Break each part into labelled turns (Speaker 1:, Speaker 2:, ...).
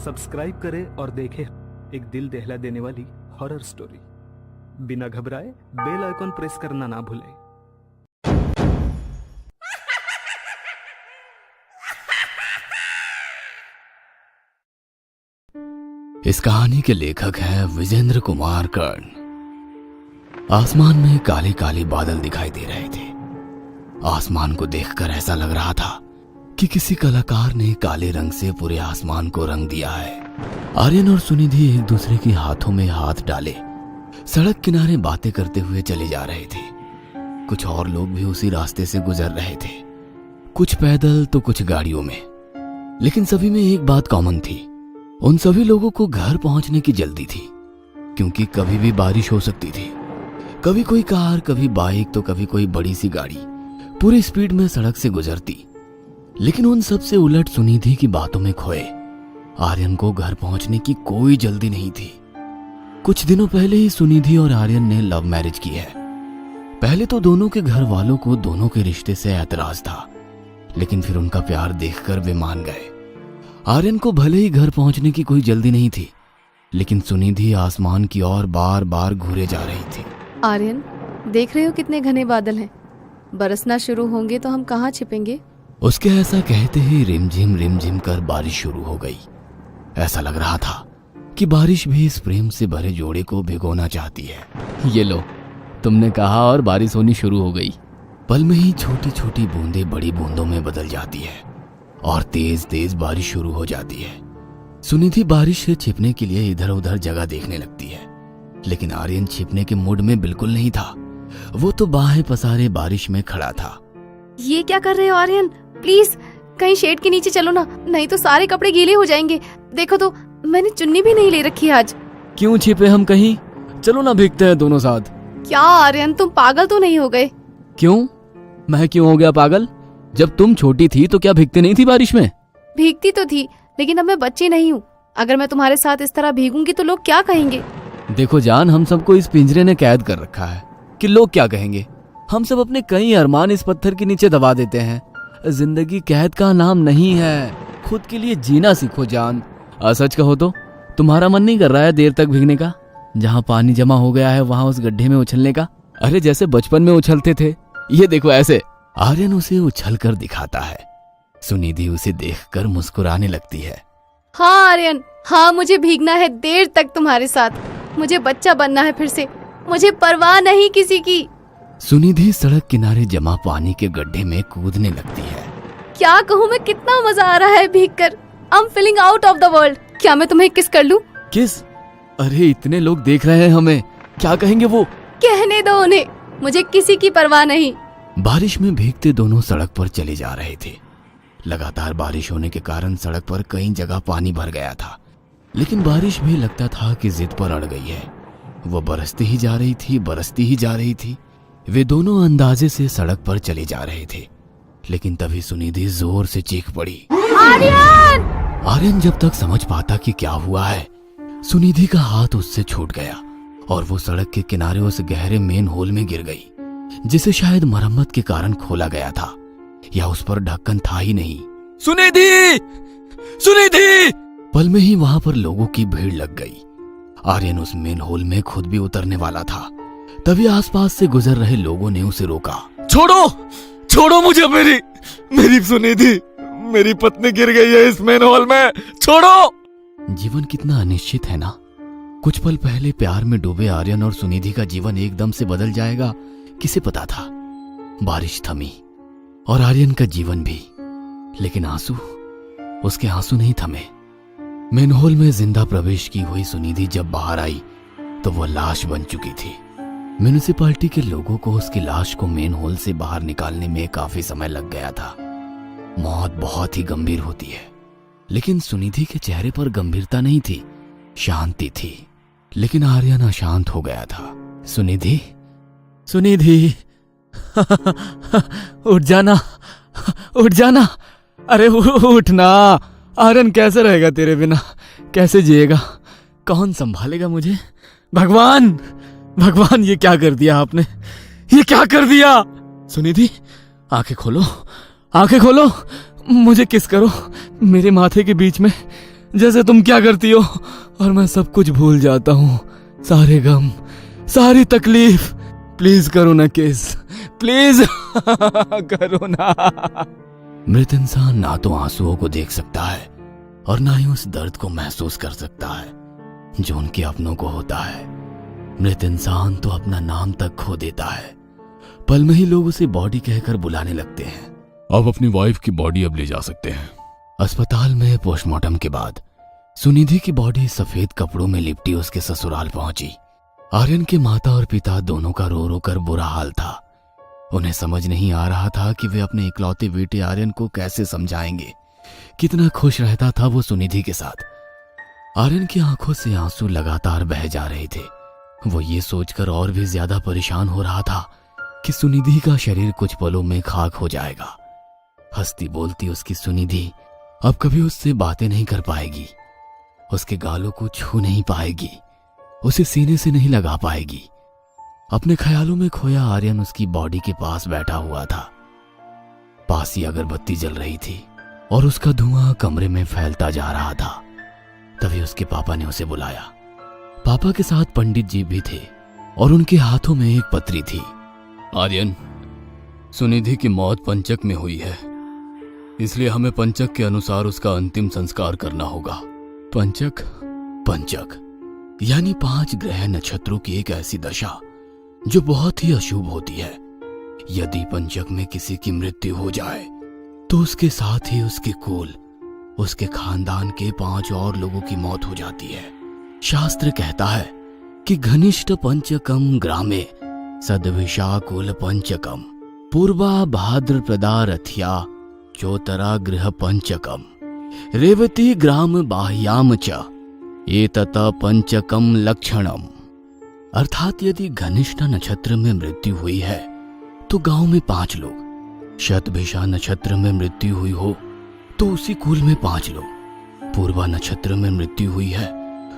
Speaker 1: Subscribe करें और देखें एक दिल दहला देने वाली हॉरर स्टोरी। बिना घबराए बेल आइकॉन प्रेस करना ना भूलें।
Speaker 2: इस कहानी के लेखक हैं विजेंद्र कुमार कर्ण। आसमान में काले काले बादल दिखाई दे रहे थे। आसमान को देखकर ऐसा लग रहा था कि किसी कलाकार ने काले रंग से पूरे आसमान को रंग दिया है। आर्यन और सुनिधि एक दूसरे के हाथों में हाथ डाले सड़क किनारे बातें करते हुए चले जा रहे थे। कुछ और लोग भी उसी रास्ते से गुजर रहे थे, कुछ पैदल तो कुछ गाड़ियों में। लेकिन सभी में एक बात कॉमन थी, उन सभी लोगों को घर पहुंचने की जल्दी थी, क्योंकि कभी भी बारिश हो सकती थी। कभी कोई कार, कभी बाइक, तो कभी कोई बड़ी सी गाड़ी पूरी स्पीड में सड़क से गुजरती। लेकिन उन सब से उलट सुनिधि की बातों में खोए आर्यन को घर पहुंचने की कोई जल्दी नहीं थी। कुछ दिनों पहले ही सुनिधि और आर्यन ने लव मैरिज की है। पहले तो दोनों के घर वालों को दोनों के रिश्ते से ऐतराज था, लेकिन फिर उनका प्यार देखकर वे मान गए। आर्यन को भले ही घर पहुंचने की कोई जल्दी नहीं थी, लेकिन सुनिधि आसमान की ओर बार बार घूरे जा रही थी।
Speaker 3: आर्यन, देख रहे हो कितने घने बादल हैं? बरसना शुरू होंगे तो हम कहाँ छिपेंगे?
Speaker 2: उसके ऐसा कहते ही रिमझिम कर बारिश शुरू हो गई। ऐसा लग रहा था कि बारिश भी इस प्रेम से भरे जोड़े को भिगोना चाहती है। ये लो, तुमने कहा और बारिश होनी शुरू हो गई। पल में ही छोटी छोटी बूंदें बड़ी बूंदों में बदल जाती है और तेज तेज बारिश शुरू हो जाती है। सुनिधि बारिश से छिपने के लिए इधर उधर जगह देखने लगती है, लेकिन आर्यन छिपने के मूड में बिल्कुल नहीं था। वो तो बाहें पसारे बारिश में खड़ा था।
Speaker 3: ये क्या कर रहे हो आर्यन? प्लीज कहीं शेड के नीचे चलो ना, नहीं तो सारे कपड़े गीले हो जाएंगे। देखो तो, मैंने चुन्नी भी नहीं ले रखी आज।
Speaker 2: क्यों छिपे हम कहीं? चलो ना भीगते हैं दोनों साथ।
Speaker 3: क्या आर्यन, तुम पागल तो नहीं हो गए?
Speaker 2: क्यों? मैं क्यों हो गया पागल? जब तुम छोटी थी तो क्या भीगती नहीं थी बारिश में?
Speaker 3: भीगती तो थी, लेकिन अब मैं बच्ची नहीं हूँ। अगर मैं तुम्हारे साथ इस तरह भीगूंगी तो लोग क्या कहेंगे?
Speaker 2: देखो जान, हम सबको इस पिंजरे ने कैद कर रखा है कि लोग क्या कहेंगे। हम सब अपने कई अरमान इस पत्थर के नीचे दबा देते हैं। जिंदगी कैद का नाम नहीं है, खुद के लिए जीना सीखो जान। सच कहो तो तुम्हारा मन नहीं कर रहा है देर तक भीगने का? जहाँ पानी जमा हो गया है वहां उस गड्ढे में उछलने का? अरे जैसे बचपन में उछलते थे, ये देखो ऐसे। आर्यन उसे उछल कर दिखाता है। सुनिधि उसे देखकर मुस्कुराने लगती है।
Speaker 3: हाँ आर्यन, हाँ, मुझे भीगना है देर तक तुम्हारे साथ। मुझे बच्चा बनना है फिर से, मुझे परवाह नहीं किसी की।
Speaker 2: सुनिधि सड़क किनारे जमा पानी के गड्ढे में कूदने लगती है।
Speaker 3: क्या कहूँ मैं, कितना मजा आ रहा है भीगकर। I am feeling out of the world. क्या मैं तुम्हें किस कर लूं?
Speaker 2: किस? अरे इतने लोग देख रहे हैं हमें, क्या कहेंगे वो?
Speaker 3: कहने दो उन्हें, मुझे किसी की परवाह नहीं।
Speaker 2: बारिश में भीगते दोनों सड़क पर चले जा रहे थे। लगातार बारिश होने के कारण सड़क पर कई जगह पानी भर गया था, लेकिन बारिश भी लगता था कि जिद पर अड़ गई है। वो बरसती ही जा रही थी, बरसती ही जा रही थी। वे दोनों अंदाजे से सड़क पर चले जा रहे थे, लेकिन तभी सुनिधि जोर से चीख पड़ी,
Speaker 3: आर्यन!
Speaker 2: आर्यन जब तक समझ पाता कि क्या हुआ है, सुनिधि का हाथ उससे छूट गया और वो सड़क के किनारे उस गहरे मेन होल में गिर गई, जिसे शायद मरम्मत के कारण खोला गया था या उस पर ढक्कन था ही नहीं। सुनिधि! सुनिधि! पल में ही वहां पर लोगों की भीड़ लग गई। आर्यन उस मेन होल में खुद भी उतरने वाला था, तभी आसपास से गुजर रहे लोगों ने उसे रोका। छोड़ो, छोड़ो मुझे, मेरी सुनिधि, मेरी पत्नी गिर गई है इस मेन होल में, छोड़ो। जीवन कितना अनिश्चित है ना। कुछ पल पहले प्यार में डूबे आर्यन और सुनिधि का जीवन एकदम से बदल जाएगा, किसे पता था। बारिश थमी और आर्यन का जीवन भी, लेकिन आंसू, उसके आंसू नहीं थमे। मेन होल में जिंदा प्रवेश की हुई सुनिधि जब बाहर आई तो वो लाश बन चुकी थी। म्यूनिसिपालिटी के लोगों को उसकी लाश को मेन होल से बाहर निकालने में काफी समय लग गया था। मौत बहुत ही गंभीर होती है, लेकिन सुनिधि के चेहरे पर गंभीरता नहीं थी, शांति थी। लेकिन आर्यन अशांत हो गया था। सुनिधि, सुनिधि, उठ जाना, उठ जाना, अरे उठना। आर्यन कैसे रहेगा तेरे बिना, कैसे जिएगा, कौन संभालेगा मुझे? भगवान, भगवान, ये क्या कर दिया आपने, ये क्या कर दिया? सुनिधि, आंखें खोलो, आंखें खोलो, मुझे किस करो, मेरे माथे के बीच में जैसे तुम क्या करती हो और मैं सब कुछ भूल जाता हूँ, सारे गम, सारी तकलीफ। प्लीज करो ना किस, प्लीज करो ना। मृत इंसान ना तो आंसुओं को देख सकता है और ना ही उस दर्द को महसूस कर सकता है जो उनके अपनों को होता है। मृत इंसान तो अपना नाम तक खो देता है। पल में ही लोग उसे बॉडी कहकर बुलाने लगते हैं।
Speaker 4: आप अपनी वाइफ की बॉडी अब ले जा सकते हैं।
Speaker 2: अस्पताल में पोस्टमार्टम के बाद सुनिधि की बॉडी सफेद कपड़ों में लिपटी उसके ससुराल पहुंची। आर्यन के माता और पिता दोनों का रो रो कर बुरा हाल था। उन्हें समझ नहीं आ रहा था कि वे अपने इकलौते बेटे आर्यन को कैसे समझाएंगे। कितना खुश रहता था वो सुनिधि के साथ। आर्यन की आंखों से आंसू लगातार बह जा रहे थे। वो ये सोचकर और भी ज्यादा परेशान हो रहा था कि सुनिधि का शरीर कुछ पलों में खाक हो जाएगा। हंसती बोलती उसकी सुनिधि अब कभी उससे बातें नहीं कर पाएगी, उसके गालों को छू नहीं पाएगी, उसे सीने से नहीं लगा पाएगी। अपने ख्यालों में खोया आर्यन उसकी बॉडी के पास बैठा हुआ था। पास ही अगरबत्ती जल रही थी और उसका धुआं कमरे में फैलता जा रहा था। तभी उसके पापा ने उसे बुलाया। पापा के साथ पंडित जी भी थे और उनके हाथों में एक पत्री थी।
Speaker 4: आर्यन, सुनिधि की मौत पंचक में हुई है, इसलिए हमें पंचक के अनुसार उसका अंतिम संस्कार करना होगा।
Speaker 2: पंचक? पंचक यानी 5 ग्रह नक्षत्रों की एक ऐसी दशा जो बहुत ही अशुभ होती है। यदि पंचक में किसी की मृत्यु हो जाए तो उसके साथ ही उसके कुल, उसके खानदान के 5 और लोगों की मौत हो जाती है। शास्त्र कहता है कि घनिष्ठ पंचकम ग्रामे सदभिषा कुल पंचकम पूर्वा भाद्रप्रदा रथ्या चोतरा गृह पंचकम रेवती ग्राम बाह्याम च एतत पंचकम लक्षणम। अर्थात यदि घनिष्ठ नक्षत्र में मृत्यु हुई है तो गांव में 5 लोग, शतभिषा नक्षत्र में मृत्यु हुई हो तो उसी कुल में 5 लोग, पूर्वा नक्षत्र में मृत्यु हुई है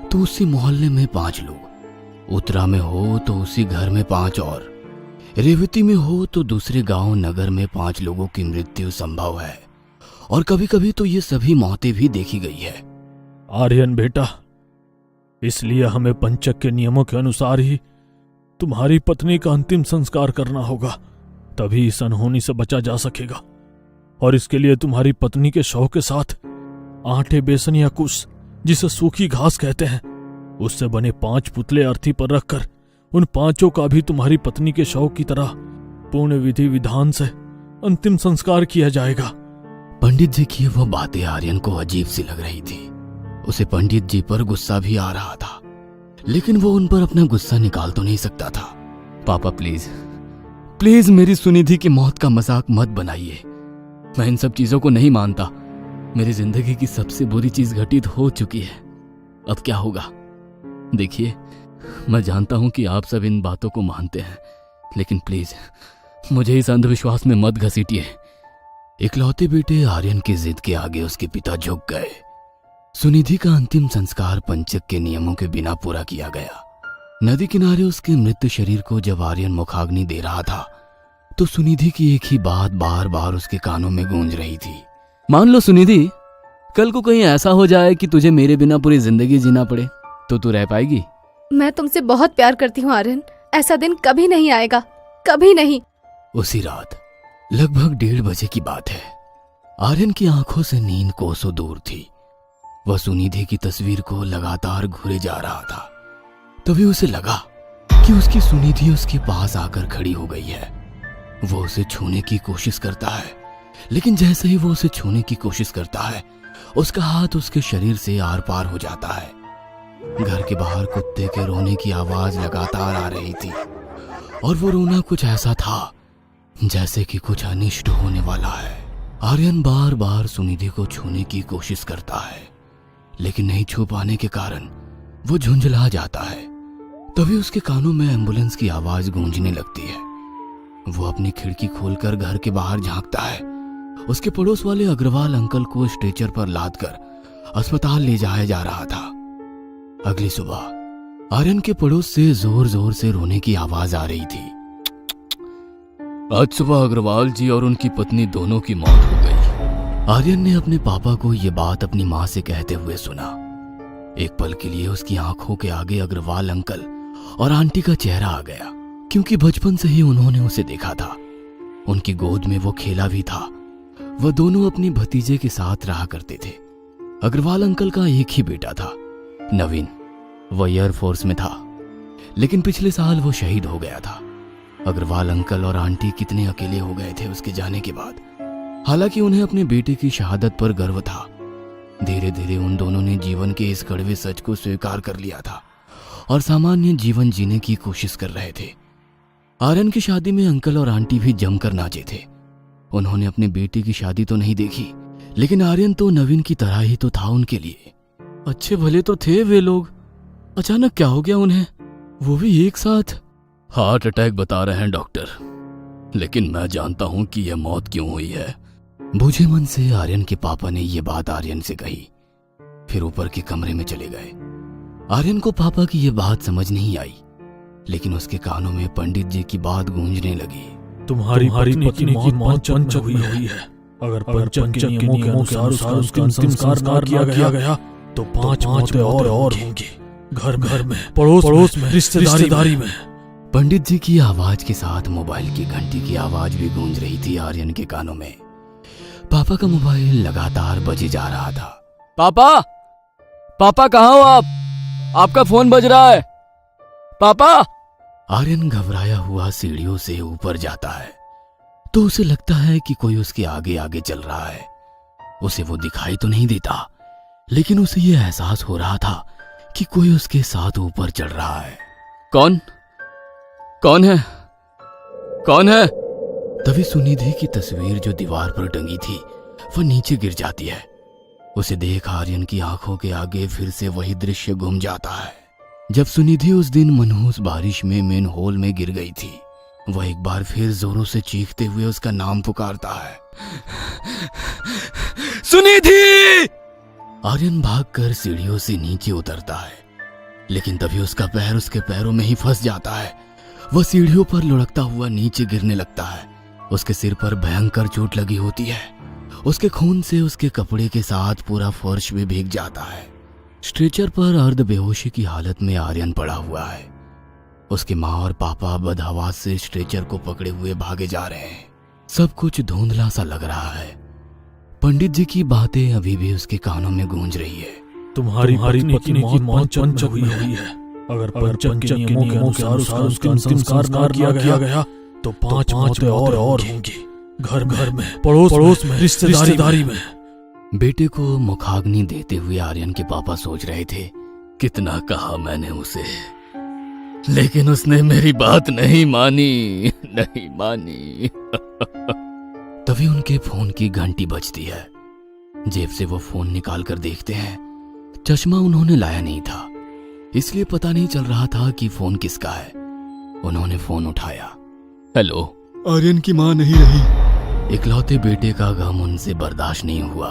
Speaker 2: तो उसी मोहल्ले में 5 लोग, उत्तरा में हो तो उसी घर में 5 और, रेवती में हो तो दूसरे गांव नगर में 5 लोगों की मृत्यु संभव है। और कभी कभी तो ये सभी मौतें भी देखी गई है।
Speaker 5: आर्यन बेटा, इसलिए हमें पंचक के नियमों के अनुसार ही तुम्हारी पत्नी का अंतिम संस्कार करना होगा, तभी इस अनहोनी से बचा जा सकेगा। और इसके लिए तुम्हारी पत्नी के शव के साथ आटे, बेसन या कुश, जिसे सूखी घास कहते हैं, उससे बने 5 पुतले अर्थी पर रखकर उन 5 का भी तुम्हारी पत्नी के शव की तरह पूर्ण विधि विधान से अंतिम संस्कार किया जाएगा।
Speaker 2: पंडित जी की वह बातें आर्यन को अजीब सी लग रही थी। उसे पंडित जी पर गुस्सा भी आ रहा था, लेकिन वो उन पर अपना गुस्सा निकाल तो नहीं सकता था।
Speaker 4: पापा प्लीज, प्लीज मेरी सुनिधि की मौत का मजाक मत बनाइए। मैं इन सब चीजों को नहीं मानता। मेरी जिंदगी की सबसे बुरी चीज घटित हो चुकी है, अब क्या होगा? देखिए, मैं जानता हूं कि आप सब इन बातों को मानते हैं, लेकिन प्लीज मुझे इस अंधविश्वास में मत घसीटिए।
Speaker 2: इकलौते बेटे आर्यन की जिद के आगे उसके पिता झुक गए। सुनिधि का अंतिम संस्कार पंचक के नियमों के बिना पूरा किया गया। नदी किनारे उसके मृत शरीर को जब आर्यन मुखाग्नि दे रहा था तो सुनिधि की एक ही बात बार बार उसके कानों में गूंज रही थी।
Speaker 4: मान लो सुनिधि, कल को कहीं ऐसा हो जाए कि तुझे मेरे बिना पूरी जिंदगी जीना पड़े, तो तू रह पाएगी?
Speaker 3: मैं तुमसे बहुत प्यार करती हूँ आर्यन, ऐसा दिन कभी नहीं आएगा, कभी नहीं।
Speaker 2: उसी रात लगभग 1:30 बजे की बात है। आर्यन की आंखों से नींद कोसों दूर थी। वह सुनिधि की तस्वीर को लगातार घूरे जा रहा था। तभी उसे लगा कि उसकी सुनिधि उसके पास आकर खड़ी हो गई है। वो उसे छूने की कोशिश करता है, लेकिन जैसे ही वो उसे छूने की कोशिश करता है उसका हाथ उसके शरीर से आर पार हो जाता है। घर के बाहर कुत्ते के रोने की आवाज लगातार आ रही थी और वो रोना कुछ ऐसा था जैसे कि कुछ अनिष्ट होने वाला है। आर्यन बार बार सुनिधि को छूने की कोशिश करता है, लेकिन नहीं छू पाने के कारण वो झुंझला जाता है। तभी उसके कानों में एम्बुलेंस की आवाज गूंजने लगती है। वो अपनी खिड़की खोलकर घर के बाहर झांकता है। उसके पड़ोस वाले अग्रवाल अंकल को स्ट्रेचर पर लादकर अस्पताल ले जाया जा रहा था। अगली सुबह आर्यन के पड़ोस से जोर जोर से रोने की आवाज आ रही थी।
Speaker 4: आज सुबह अग्रवाल जी और उनकी पत्नी दोनों की मौत हो गई।
Speaker 2: आर्यन ने अपने पापा को यह बात अपनी माँ से कहते हुए सुना। एक पल के लिए उसकी आंखों के आगे अग्रवाल अंकल और आंटी का चेहरा आ गया, क्योंकि बचपन से ही उन्होंने उसे देखा था। उनकी गोद में वो खेला भी था। वह दोनों अपनी भतीजे के साथ रहा करते थे। अग्रवाल अंकल का एक ही बेटा था, नवीन। वह एयरफोर्स में था, लेकिन पिछले साल वो शहीद हो गया था। अग्रवाल अंकल और आंटी कितने अकेले हो गए थे उसके जाने के बाद। हालांकि उन्हें अपने बेटे की शहादत पर गर्व था। धीरे धीरे उन दोनों ने जीवन के इस कड़वे सच को स्वीकार कर लिया था और सामान्य जीवन जीने की कोशिश कर रहे थे। आर्यन की शादी में अंकल और आंटी भी जमकर नाचे थे। उन्होंने अपने बेटे की शादी तो नहीं देखी, लेकिन आर्यन तो नवीन की तरह ही तो था उनके लिए। अच्छे भले तो थे वे लोग, अचानक क्या हो गया उन्हें, वो भी एक साथ? हार्ट अटैक बता रहे हैं डॉक्टर, लेकिन मैं जानता हूं कि यह मौत क्यों हुई है। बूझे मन से आर्यन के पापा ने यह बात आर्यन से कही, फिर ऊपर के कमरे में चले गए। आर्यन को पापा की यह बात समझ नहीं आई, लेकिन उसके कानों में पंडित जी की बात गूंजने लगी।
Speaker 5: तुम्हारी पत्नी की मौत पंचक में हुई है। अगर पंचक के नियमों के अनुसार उसका अंतिम संस्कार ना किया गया तो 5 मौतें और होंगी, घर में, पड़ोस में, रिश्तेदारी में।
Speaker 2: पंडित जी की आवाज के साथ मोबाइल की घंटी की आवाज भी गूंज रही थी आर्यन के कानों में। पापा का मोबाइल लगातार बजे जा रहा था।
Speaker 4: पापा कहाँ हो आप? आपका फोन बज रहा है पापा।
Speaker 2: आर्यन घबराया हुआ सीढ़ियों से ऊपर जाता है तो उसे लगता है कि कोई उसके आगे आगे चल रहा है। उसे वो दिखाई तो नहीं देता, लेकिन उसे यह एहसास हो रहा था कि कोई उसके साथ ऊपर चढ़ रहा है।
Speaker 4: कौन है?
Speaker 2: तभी सुनिधि की तस्वीर जो दीवार पर टंगी थी वह नीचे गिर जाती है। उसे देख आर्यन की आंखों के आगे फिर से वही दृश्य घूम जाता है जब सुनिधि उस दिन मनहूस बारिश में मेन हॉल में गिर गई थी। वह एक बार फिर जोरों से चीखते हुए उसका नाम पुकारता है,
Speaker 4: सुनिधि!
Speaker 2: आर्यन भागकर सीढ़ियों से नीचे उतरता है, लेकिन तभी उसका पैर उसके पैरों में ही फंस जाता है। वह सीढ़ियों पर लुढ़कता हुआ नीचे गिरने लगता है। उसके सिर पर भयंकर चोट लगी होती है। उसके खून से उसके कपड़े के साथ पूरा फर्श भी भीग जाता है। स्ट्रेचर पर अर्ध बेहोशी की हालत में आर्यन पड़ा हुआ है। उसकी माँ और पापा बदहवास से स्ट्रेचर को पकड़े हुए भागे जा रहे हैं। सब कुछ धुंधला सा लग रहा है। पंडित जी की बातें अभी भी उसके कानों में गूंज रही है।
Speaker 5: तुम्हारी पत्नी की मौत पंचक हुई है। अगर पंचक के नियमों के अनुसार उसका अंतिम संस्कार ना किया गया तो 5 मौतें और होंगी, घर में, पड़ोस में, रिश्तेदारी में।
Speaker 2: बेटे को मुखाग्नि देते हुए आर्यन के पापा सोच रहे थे, कितना कहा मैंने उसे, लेकिन उसने मेरी बात नहीं मानी। तभी उनके फोन की घंटी बजती है। जेब से वो फोन निकाल कर देखते हैं। चश्मा उन्होंने लाया नहीं था, इसलिए पता नहीं चल रहा था कि फोन किसका है। उन्होंने फोन उठाया।
Speaker 4: हेलो।
Speaker 2: आर्यन की मां नहीं रही। इकलौते बेटे का गम उनसे बर्दाश्त नहीं हुआ।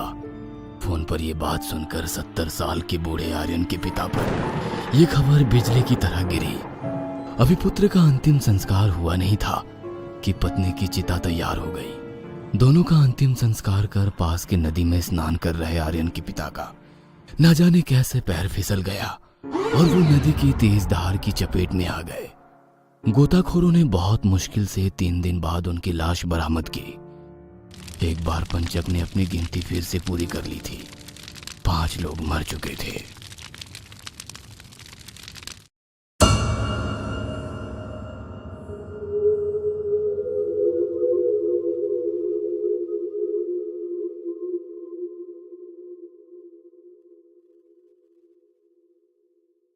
Speaker 2: फोन पर यह बात सुनकर 70 साल के बूढ़े आर्यन के पिता पर यह खबर बिजली की तरह गिरी। अभी पुत्र का अंतिम संस्कार हुआ नहीं था कि पत्नी की चिता तैयार हो गई। दोनों का अंतिम संस्कार कर पास के नदी में स्नान कर रहे आर्यन के पिता का न जाने कैसे पैर फिसल गया और वो नदी की तेज धार की चपेट में आ गए। गोताखोरों ने बहुत मुश्किल से 3 दिन बाद उनकी लाश बरामद की। एक बार पंचक ने अपनी गिनती फिर से पूरी कर ली थी। 5 लोग मर चुके थे।